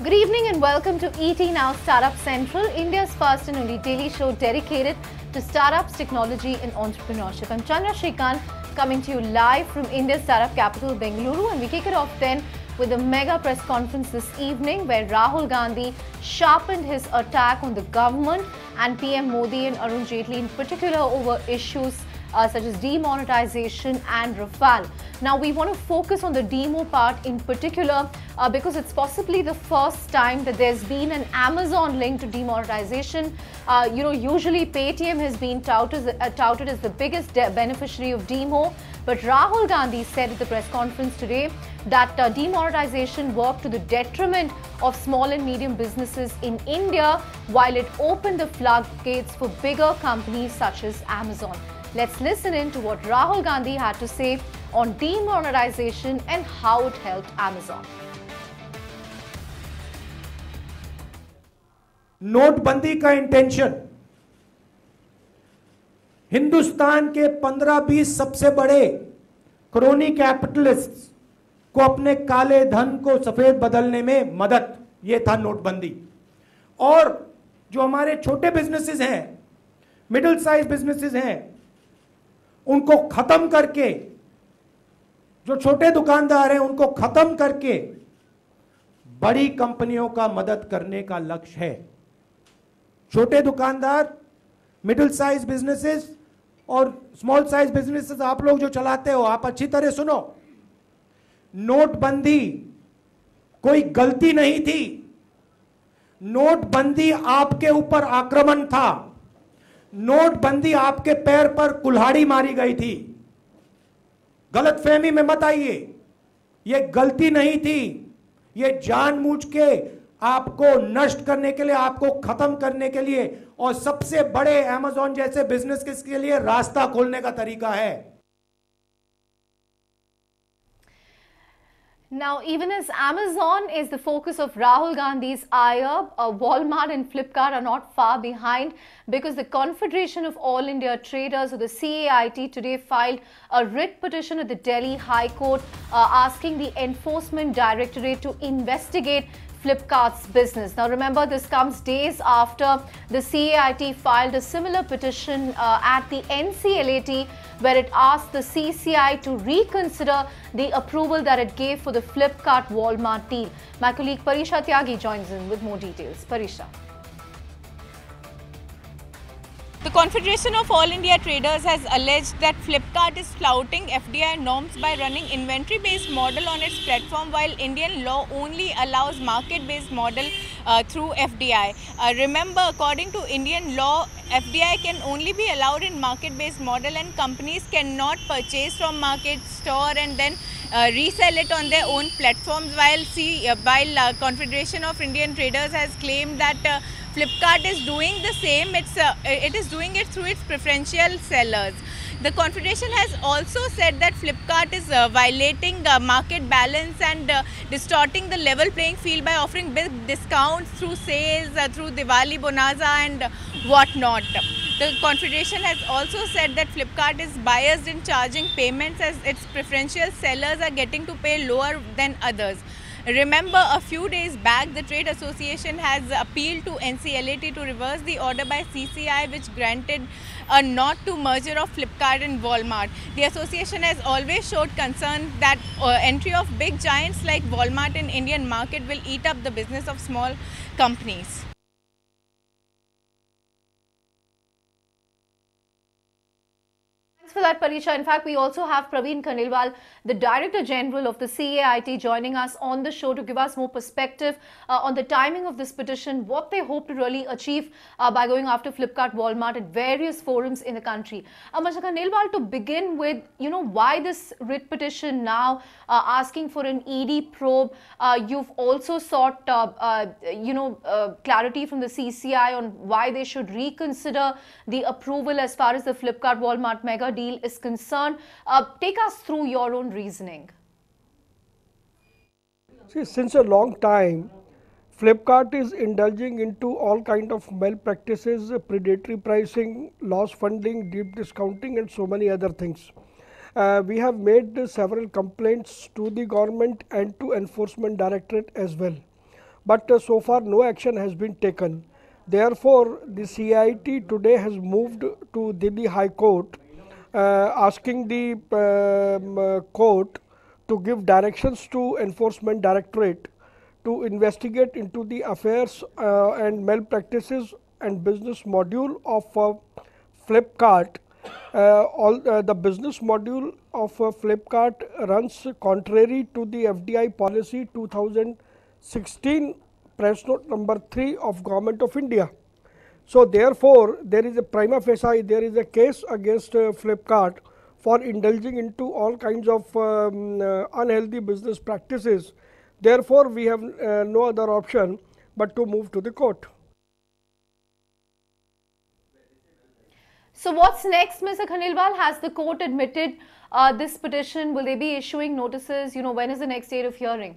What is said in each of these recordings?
Good evening and welcome to ET Now Startup Central, India's first and only daily show dedicated to startups, technology and entrepreneurship. I'm Chandra Shrikant coming to you live from India's startup capital, Bengaluru, and we kick it off then with a mega press conference this evening where Rahul Gandhi sharpened his attack on the government and PM Modi and Arun Jaitley in particular over issues such as demonetization and Rafale. Now we want to focus on the demo part in particular because it's possibly the first time that there's been an Amazon link to demonetization. Usually Paytm has been touted as the biggest beneficiary of demo, but Rahul Gandhi said at the press conference today that demonetization worked to the detriment of small and medium businesses in India while it opened the floodgates for bigger companies such as Amazon. Let's listen in to what Rahul Gandhi had to say on demonetization and how it helped Amazon. नोटबंदी का intention Hindustan के 15-20 सबसे बड़े crony capitalists को अपने काले धन को सफेद बदलने में मदद, ये था नोटबंदी। और जो हमारे छोटे बिजनेसेस हैं, मिडिल साइज बिजनेसेस हैं, उनको खत्म करके, जो छोटे दुकानदार हैं उनको खत्म करके बड़ी कंपनियों का मदद करने का लक्ष्य है। छोटे दुकानदार, मिडिल साइज बिजनेसेस और स्मॉल साइज बिजनेसेस आप लोग जो चलाते हो, आप अच्छी तरह सुनो, नोटबंदी कोई गलती नहीं थी। नोटबंदी आपके ऊपर आक्रमण था। नोटबंदी आपके पैर पर कुल्हाड़ी मारी गई थी। गलतफहमी में मत आइए, यह गलती नहीं थी, यह जानबूझ के आपको नष्ट करने के लिए, आपको खत्म करने के लिए और सबसे बड़े अमेज़न जैसे बिजनेस के लिए रास्ता खोलने का तरीका है। Now, even as Amazon is the focus of Rahul Gandhi's ire, Walmart and Flipkart are not far behind because the Confederation of All India Traders, or the CAIT, today filed a writ petition at the Delhi High Court asking the Enforcement Directorate to investigate Flipkart's business. Now remember, this comes days after the CAIT filed a similar petition at the NCLAT where it asked the CCI to reconsider the approval that it gave for the Flipkart-Walmart deal. My colleague Parisha Tyagi joins in with more details. Parisha. The Confederation of All India Traders has alleged that Flipkart is flouting FDI norms by running inventory-based model on its platform while Indian law only allows market-based model through FDI. Remember, according to Indian law, FDI can only be allowed in market-based model and companies cannot purchase from market store and then resell it on their own platforms, while Confederation of Indian Traders has claimed that Flipkart is doing the same. It is doing it through its preferential sellers. The Confederation has also said that Flipkart is violating market balance and distorting the level playing field by offering big discounts through sales, through Diwali Bonanza and whatnot. The Confederation has also said that Flipkart is biased in charging payments as its preferential sellers are getting to pay lower than others. Remember, a few days back, the Trade Association has appealed to NCLAT to reverse the order by CCI which granted a not to merger of Flipkart and Walmart. The association has always showed concern that entry of big giants like Walmart in Indian market will eat up the business of small companies. For that, Parisha. In fact, we also have Praveen Khandelwal, the Director General of the CAIT, joining us on the show to give us more perspective on the timing of this petition, what they hope to really achieve by going after Flipkart, Walmart at various forums in the country. Mr. Khandelwal, to begin with, why this writ petition now asking for an ED probe? You've also sought, clarity from the CCI on why they should reconsider the approval as far as the Flipkart-Walmart mega deal is concerned. Take us through your own reasoning. See, since a long time, Flipkart is indulging into all kind of malpractices, predatory pricing, loss funding, deep discounting and so many other things. We have made several complaints to the government and to Enforcement Directorate as well. but so far no action has been taken. Therefore, the CAIT today has moved to Delhi High Court asking the court to give directions to Enforcement Directorate to investigate into the affairs and malpractices and business module of Flipkart. The business module of Flipkart runs contrary to the FDI policy 2016 press note number 3 of Government of India. So therefore, there is a prima facie, there is a case against Flipkart for indulging into all kinds of unhealthy business practices. Therefore, we have no other option but to move to the court. So what's next, Mr. Khanilwal? Has the court admitted this petition? Will they be issuing notices? You know, when is the next date of hearing?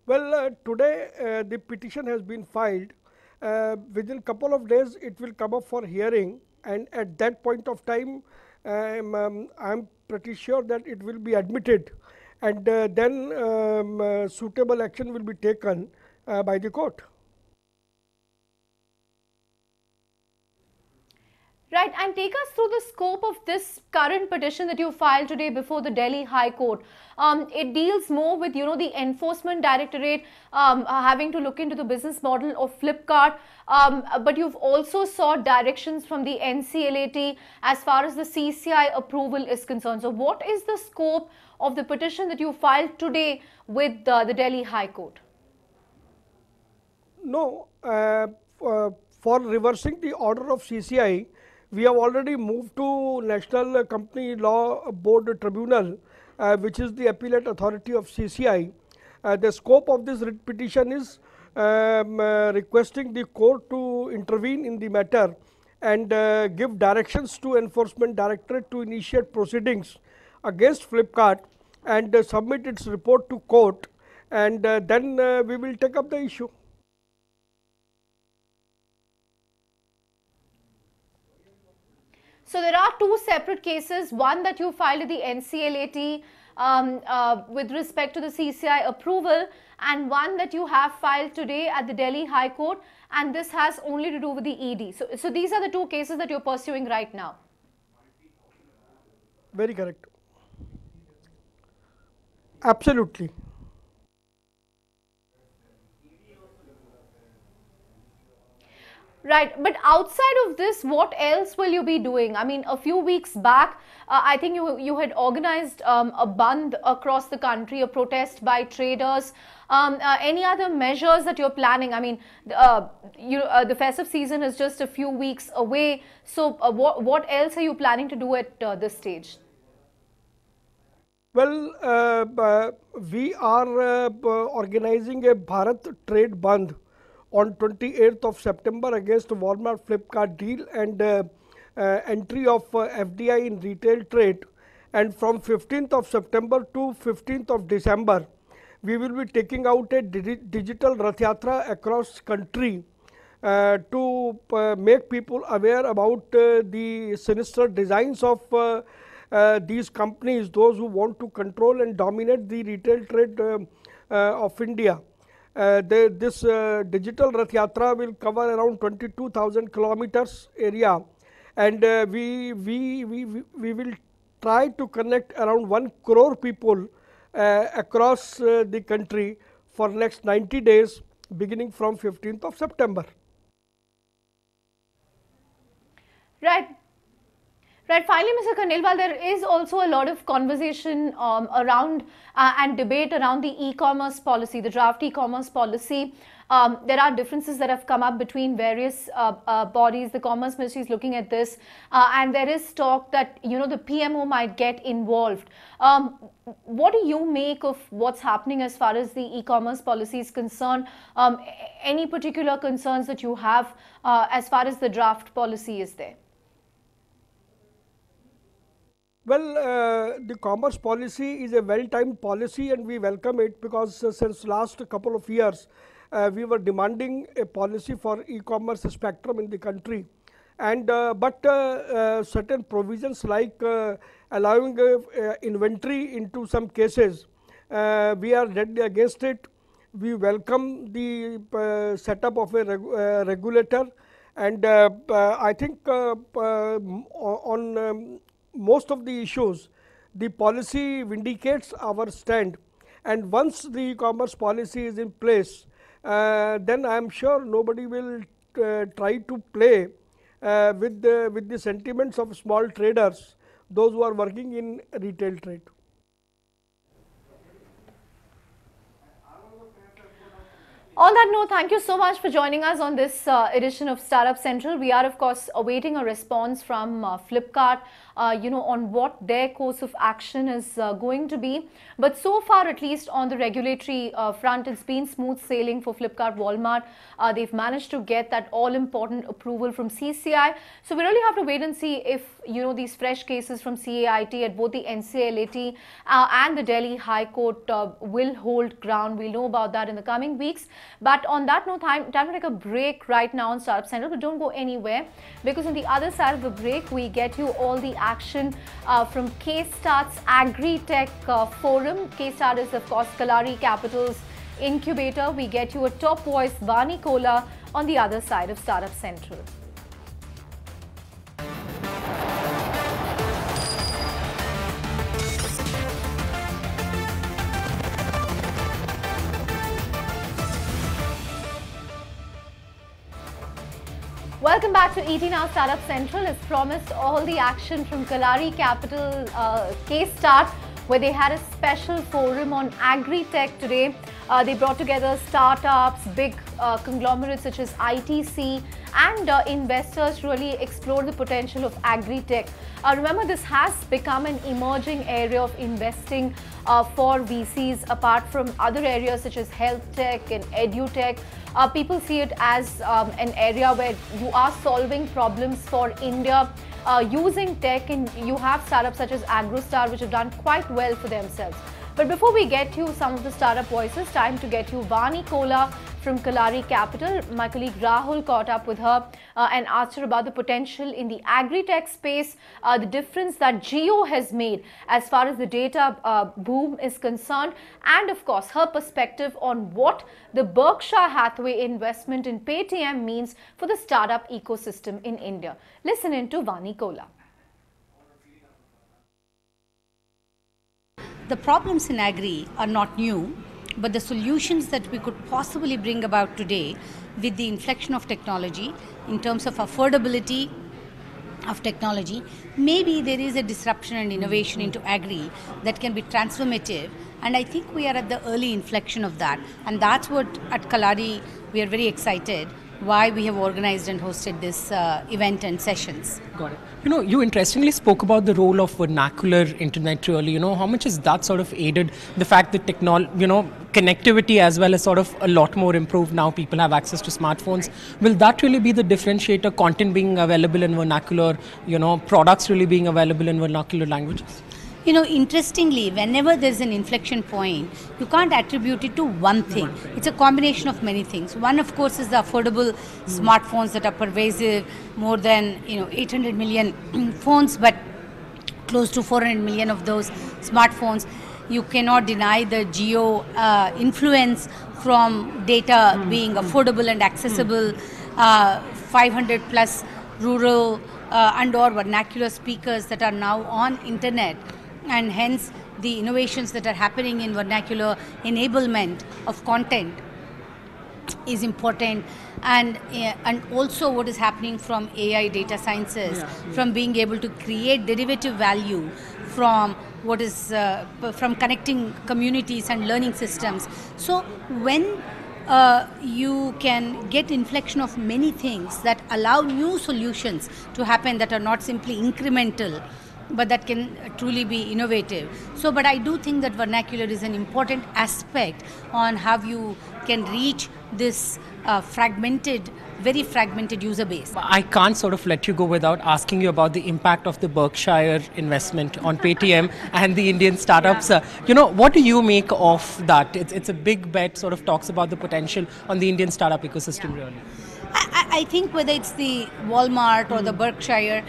Well, today the petition has been filed. Within a couple of days, it will come up for hearing, and at that point of time, I'm pretty sure that it will be admitted, and then suitable action will be taken by the court. Right, and take us through the scope of this current petition that you filed today before the Delhi High Court. It deals more with, you know, the Enforcement Directorate having to look into the business model of Flipkart, but you've also sought directions from the NCLAT as far as the CCI approval is concerned. So what is the scope of the petition that you filed today with the Delhi High Court? No, for reversing the order of CCI, we have already moved to National Company Law Board Tribunal, which is the appellate authority of CCI. The scope of this writ petition is requesting the court to intervene in the matter and give directions to Enforcement Directorate to initiate proceedings against Flipkart and submit its report to court, and then we will take up the issue. So there are two separate cases, one that you filed at the NCLAT with respect to the CCI approval, and one that you have filed today at the Delhi High Court, and this has only to do with the ED. So these are the two cases that you're pursuing right now. Very correct. Absolutely. Right, but outside of this, what else will you be doing? I mean, a few weeks back, I think you had organized a bandh across the country, a protest by traders. Any other measures that you're planning? I mean, the festive season is just a few weeks away. So what else are you planning to do at this stage? Well, we are organizing a Bharat Trade Bandh on 28th of September against Walmart Flipkart deal and entry of FDI in retail trade, and from 15th of September to 15th of December we will be taking out a digital Rath Yatra across country to make people aware about the sinister designs of these companies, those who want to control and dominate the retail trade of India. This digital Rath Yatra will cover around 22,000 kilometers area, and we will try to connect around 1 crore people across the country for next 90 days beginning from 15th of September. Right. Right. Finally, Mr. Khanilwal, there is also a lot of conversation around and debate around the e-commerce policy, the draft e-commerce policy. There are differences that have come up between various bodies. The Commerce Ministry is looking at this, and there is talk that, you know, the PMO might get involved. What do you make of what's happening as far as the e-commerce policy is concerned? Any particular concerns that you have as far as the draft policy is there? Well, the commerce policy is a well-timed policy and we welcome it, because since last couple of years we were demanding a policy for e-commerce spectrum in the country, and but certain provisions like allowing inventory into some cases, we are deadly against it, we welcome the setup of a regulator, and I think on most of the issues, the policy vindicates our stand, and once the e-commerce policy is in place, then I am sure nobody will try to play with the sentiments of small traders, those who are working in retail trade. On that note, thank you so much for joining us on this edition of Startup Central. We are, of course, awaiting a response from Flipkart, on what their course of action is going to be. But so far, at least on the regulatory front, it's been smooth sailing for Flipkart-Walmart. They've managed to get that all-important approval from CCI. So we really have to wait and see if, these fresh cases from CAIT at both the NCLAT and the Delhi High Court will hold ground. We'll know about that in the coming weeks. But on that note, time to take a break right now on Startup Central. But don't go anywhere, because on the other side of the break, we get you all the action from CAIT's Agritech forum. CAIT is, of course, Kalaari Capital's incubator. We get you a top voice, Vani Kola, on the other side of Startup Central. Welcome back to ET Now Startup Central. As promised, all the action from Kalaari Capital CAIT, where they had a special forum on Agritech today. They brought together startups, big conglomerates such as ITC, and investors to really explore the potential of Agritech. Remember, this has become an emerging area of investing for VCs, apart from other areas such as health tech and edutech. People see it as an area where you are solving problems for India using tech, and you have startups such as AgroStar, which have done quite well for themselves. But before we get you some of the startup voices, time to get you Vani Kola from Kalaari Capital. My colleague Rahul caught up with her and asked her about the potential in the agri-tech space, the difference that Jio has made as far as the data boom is concerned, and of course her perspective on what the Berkshire Hathaway investment in Paytm means for the startup ecosystem in India. Listen in to Vani Kola. The problems in agri are not new, but the solutions that we could possibly bring about today with the inflection of technology in terms of affordability of technology, maybe there is a disruption and innovation into agri that can be transformative, and I think we are at the early inflection of that, and that's what at Kalaari we are very excited why we have organized and hosted this event and sessions. Got it. You interestingly spoke about the role of vernacular internet really. How much has that sort of aided the fact that connectivity as well as sort of a lot more improved now, people have access to smartphones. Will that really be the differentiator, content being available in vernacular, products really being available in vernacular languages? Interestingly, whenever there's an inflection point, you can't attribute it to one thing. It's a combination of many things. One, of course, is the affordable smartphones that are pervasive, more than 800 million phones, but close to 400 million of those smartphones. You cannot deny the geo influence from data being affordable and accessible, 500 plus rural and or vernacular speakers that are now on internet. And hence the innovations that are happening in vernacular enablement of content is important, and also what is happening from AI data sciences, from being able to create derivative value from what is from connecting communities and learning systems. So when you can get inflection of many things that allow new solutions to happen that are not simply incremental, but that can truly be innovative. So, but I do think that vernacular is an important aspect on how you can reach this very fragmented user base. I can't sort of let you go without asking you about the impact of the Berkshire investment on Paytm and the Indian startups. What do you make of that? It's a big bet, sort of talks about the potential on the Indian startup ecosystem really. I think whether it's the Walmart or the Berkshire,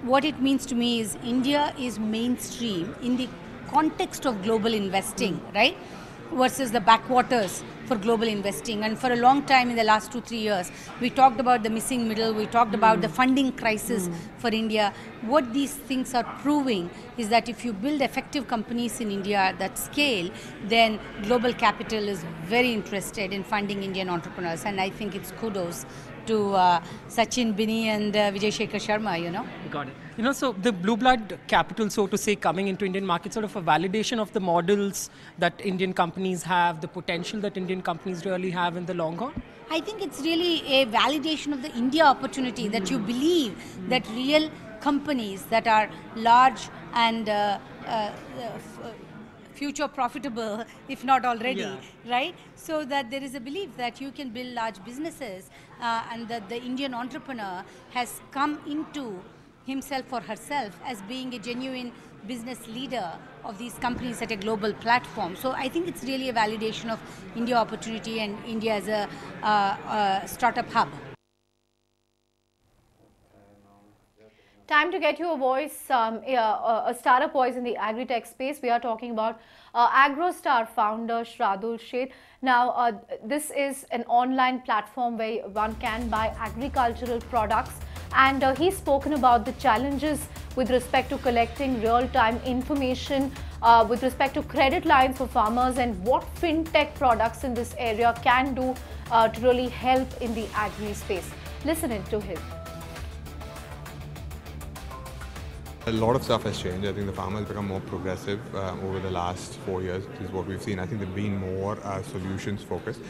what it means to me is India is mainstream in the context of global investing, right? versus the backwaters for global investing. And for a long time in the last 2-3 years, we talked about the missing middle, we talked about the funding crisis for India. What these things are proving is that if you build effective companies in India that scale, then global capital is very interested in funding Indian entrepreneurs. And I think it's kudos to Sachin, Bini and Vijay Shekhar Sharma, you know. Got it. You know, so the blue blood capital, so to say, coming into Indian market, sort of a validation of the models that Indian companies have, the potential that Indian companies really have in the long run? I think it's really a validation of the India opportunity, that you believe that real companies that are large and future profitable, if not already, right? So that there is a belief that you can build large businesses and that the Indian entrepreneur has come into himself or herself as being a genuine business leader of these companies at a global platform. So I think it's really a validation of India opportunity and India as a startup hub. Time to get you a voice, a startup voice in the Agritech space. We are talking about AgroStar founder Shradul Sheth. Now, this is an online platform where one can buy agricultural products, and he's spoken about the challenges with respect to collecting real-time information, with respect to credit lines for farmers, and what fintech products in this area can do to really help in the agri space. Listen in to him. A lot of stuff has changed. I think the farmers become more progressive over the last 4 years. This is what we've seen. I think they've been more solutions focused.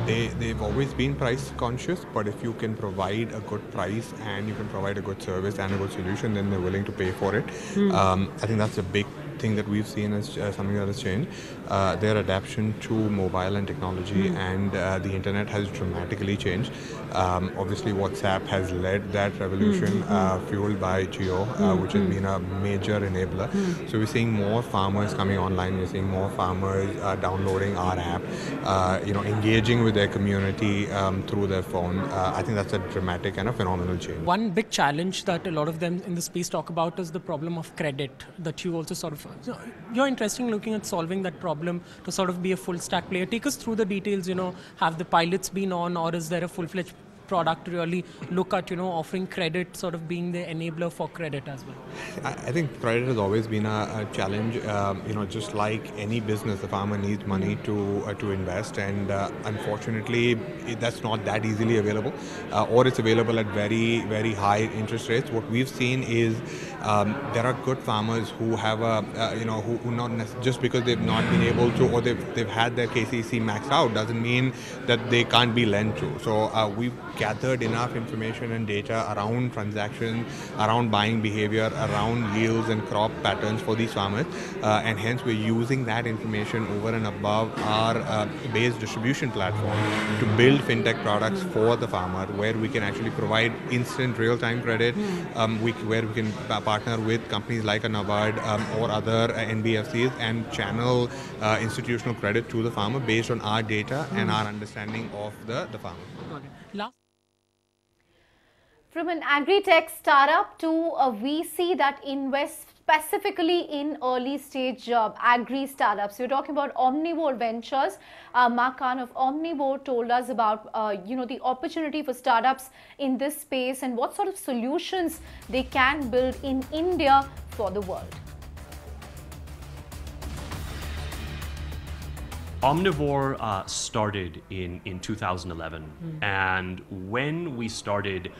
They've always been price conscious, but if you can provide a good price and you can provide a good service and a good solution, then they're willing to pay for it. I think that's a big thing that we've seen as something that has changed. Their adaptation to mobile and technology and the internet has dramatically changed. Obviously, WhatsApp has led that revolution, fueled by Jio, which has been a major enabler. So we're seeing more farmers coming online. We're seeing more farmers downloading our app, engaging with their community through their phone. I think that's a dramatic and a phenomenal change. One big challenge that a lot of them in the space talk about is the problem of credit, that you also sort of, you're interested in looking at solving that problem to sort of be a full stack player. Take us through the details, have the pilots been on, or is there a full-fledged product to really look at, offering credit, sort of being the enabler for credit as well? I think credit has always been a challenge. Just like any business, the farmer needs money to invest, and unfortunately, that's not that easily available, or it's available at very, very high interest rates. What we've seen is there are good farmers who have who not just because they've not been able to, or they've had their KCC maxed out, doesn't mean that they can't be lent to. So we've gathered enough information and data around transactions, around buying behavior, around yields and crop patterns for these farmers, and hence we're using that information over and above our base distribution platform to build fintech products for the farmer, where we can actually provide instant real-time credit, where we can partner with companies like a NABARD or other NBFCs and channel institutional credit to the farmer based on our data and our understanding of the farmer. Last. From an agri-tech startup to a VC that invests specifically in early stage agri startups. We're talking about Omnivore Ventures. Mark Khan of Omnivore told us about the opportunity for startups in this space and what sort of solutions they can build in India for the world. Omnivore started in 2011, and when we started,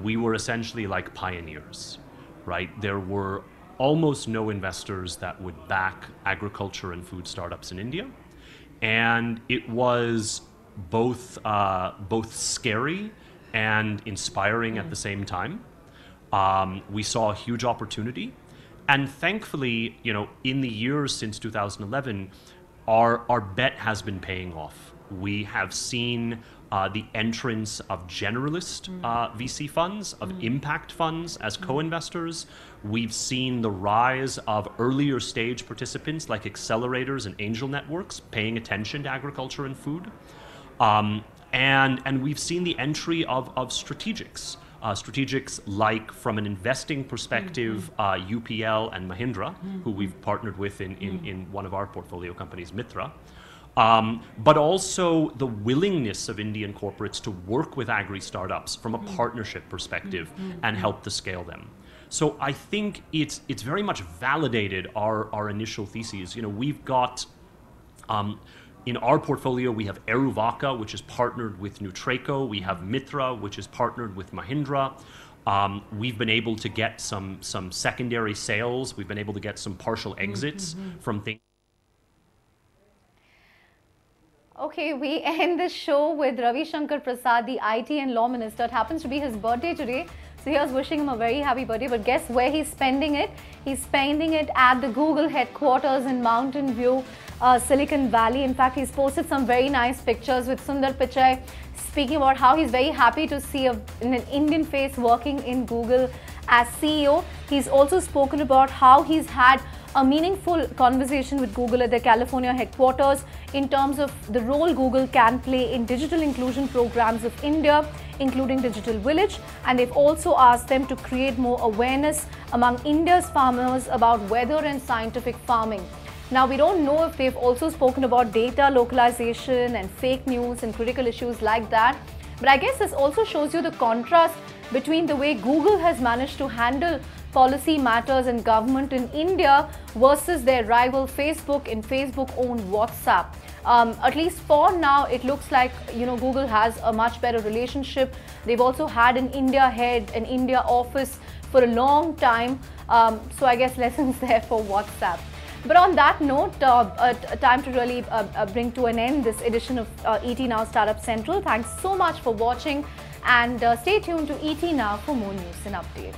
we were essentially like pioneers, right? There were almost no investors that would back agriculture and food startups in India, and it was both scary and inspiring at the same time. We saw a huge opportunity, and thankfully, in the years since 2011, our bet has been paying off. We have seen the entrance of generalist VC funds, of impact funds as co-investors. We've seen the rise of earlier stage participants like accelerators and angel networks paying attention to agriculture and food. And we've seen the entry of strategics, strategics like, from an investing perspective, UPL and Mahindra, who we've partnered with in one of our portfolio companies, Mitra. But also the willingness of Indian corporates to work with agri startups from a partnership perspective and help to scale them. So I think it's very much validated our initial theses. You know, we've got in our portfolio, we have Eruvaka, which is partnered with Nutreco. We have Mitra, which is partnered with Mahindra. We've been able to get some secondary sales. We've been able to get some partial exits from things. Okay, we end this show with Ravi Shankar Prasad, the IT and Law Minister. It happens to be his birthday today. So here's wishing him a very happy birthday. But guess where he's spending it? He's spending it at the Google headquarters in Mountain View, Silicon Valley. In fact, he's posted some very nice pictures with Sundar Pichai speaking about how he's very happy to see an Indian face working in Google as CEO. He's also spoken about how he's had a meaningful conversation with Google at their California headquarters in terms of the role Google can play in digital inclusion programs of India, including Digital Village. And they've also asked them to create more awareness among India's farmers about weather and scientific farming. Now, we don't know if they've also spoken about data localization and fake news and critical issues like that. But I guess this also shows you the contrast between the way Google has managed to handle policy matters and government in India versus their rival Facebook and Facebook-owned WhatsApp. At least for now, it looks like, you know, Google has a much better relationship. They've also had an India head, an India office for a long time. So I guess lessons there for WhatsApp. But on that note, time to really bring to an end this edition of ET Now Startup Central. Thanks so much for watching, and stay tuned to ET Now for more news and updates.